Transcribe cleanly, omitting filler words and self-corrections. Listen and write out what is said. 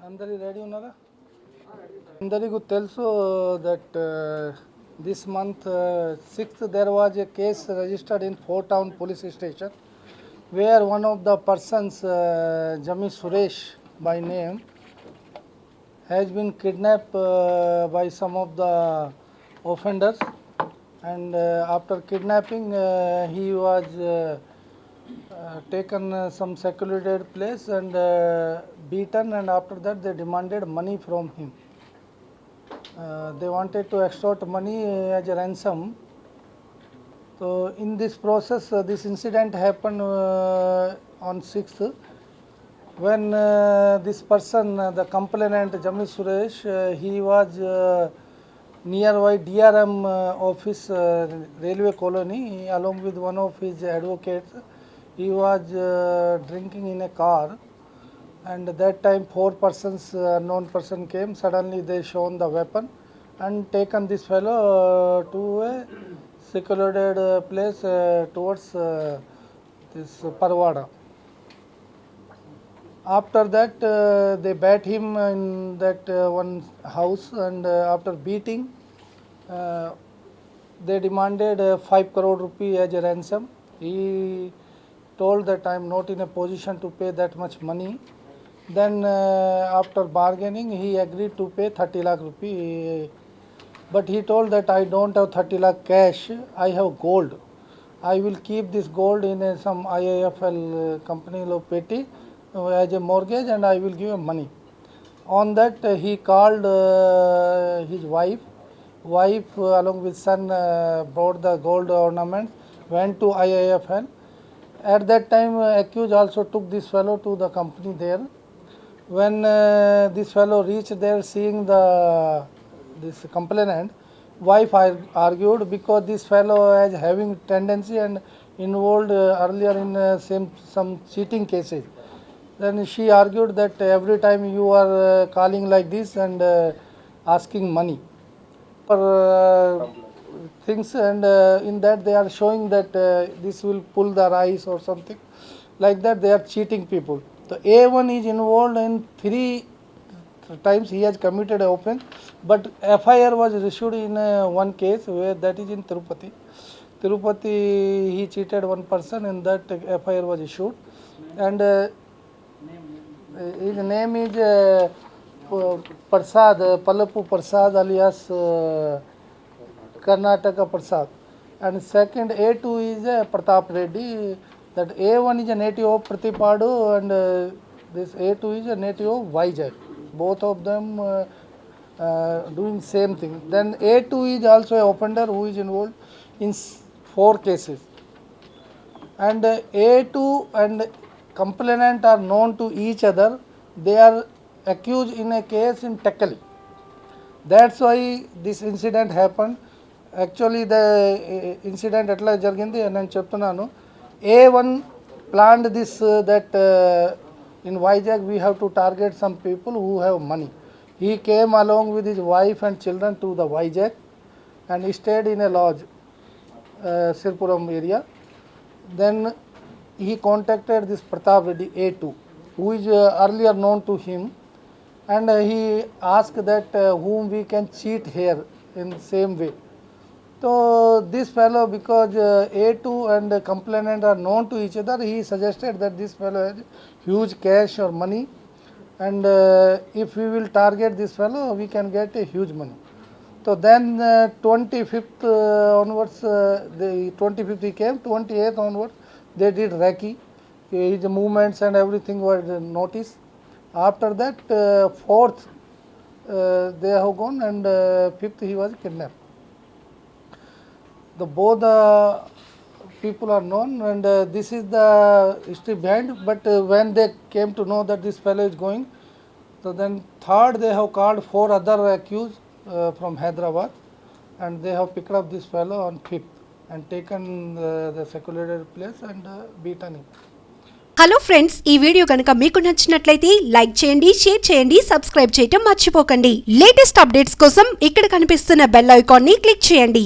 అందరి రెడీ ఉన్నారా? అందరికీ తెలుసు that this month 6th there was a case registered in Fort Town police station where one of the persons Jami Suresh by name has been kidnapped by some of the offenders, and after kidnapping he was taken some secluded place and beaten, and after that they demanded money from him. They wanted to extort money as a ransom. So in this process this incident happened on 6th when this person the complainant Jami Suresh he was nearby DRM office railway colony along with one of his advocates. He was drinking in a car, and at that time 4 persons unknown person came. Suddenly they shown the weapon and taken this fellow to a secluded place towards this Parwada. After that they bat him in that one house, and after beating they demanded 5 crore rupee as a ransom. He told that I am not in a position to pay that much money. Then after bargaining he agreed to pay 30 lakh rupee, but he told that I don't have 30 lakh cash, I have gold. I will keep this gold in some IIFL company lo petty as a mortgage, and I will give him money. On that he called his wife along with son brought the gold ornaments, went to IIFL. At that time accused also took this fellow to the company there. When this fellow reached there, seeing this complainant, wife argued because this fellow is having tendency and involved earlier in some cheating cases. Then she argued that every time you are calling like this and asking money for things, and in that they are showing that this will pull their eyes or something like that. They are cheating people. So A1 is involved in 3 times he has committed an offence, but FIR was issued in one case where that is in Tirupati. He cheated one person, and that FIR was issued, and his name is Prasad, Palapu Prasad alias Karnataka Prasad, and second A2 is Pratap Reddy. That A1 is a native of Pratipadu, and this A2 is a native of Vizag. Both of them doing same thing. Then A2 is also an offender who is involved in 4 cases, and A2 and complainant are known to each other. They are accused in a case in Tekali. That's why this incident happened. Actually the incident ఎట్లా జరిగింది నేను చెప్తున్నాను. A1 planned this that in Vizag we have to target some people who have money. He came along with his wife and children to the Vizag and he stayed in a lodge, Sirpuram area. Then he contacted this Pratap Reddy A2, who is earlier known to him, and he asked that whom we can cheat here in the same way. So this fellow, because A2 and complainant are known to each other, he suggested that this fellow has huge cash or money, and if we will target this fellow we can get a huge money. So then 25th onwards, the 25th he came, 28th onwards they did recce. His movements and everything were noticed. After that 4th they have gone, and 5th he was kidnapped. Both the people are known, and this is the history behind. But when they came to know that this fellow is going, so then 3rd they have called 4 other accused from Hyderabad, and they have picked up this fellow on 5th and taken the secluded place and beaten him. Hello friends, ఈ video కనుక మీకు నచ్చినట్లయితే like చేయండి, share చేయండి, subscribe చేయటం మర్చిపోకండి. Latest updates కోసం ఇక్కడ కనిపిస్తున్న బెల్ ఐకాన్ని క్లిక్ చేయండి.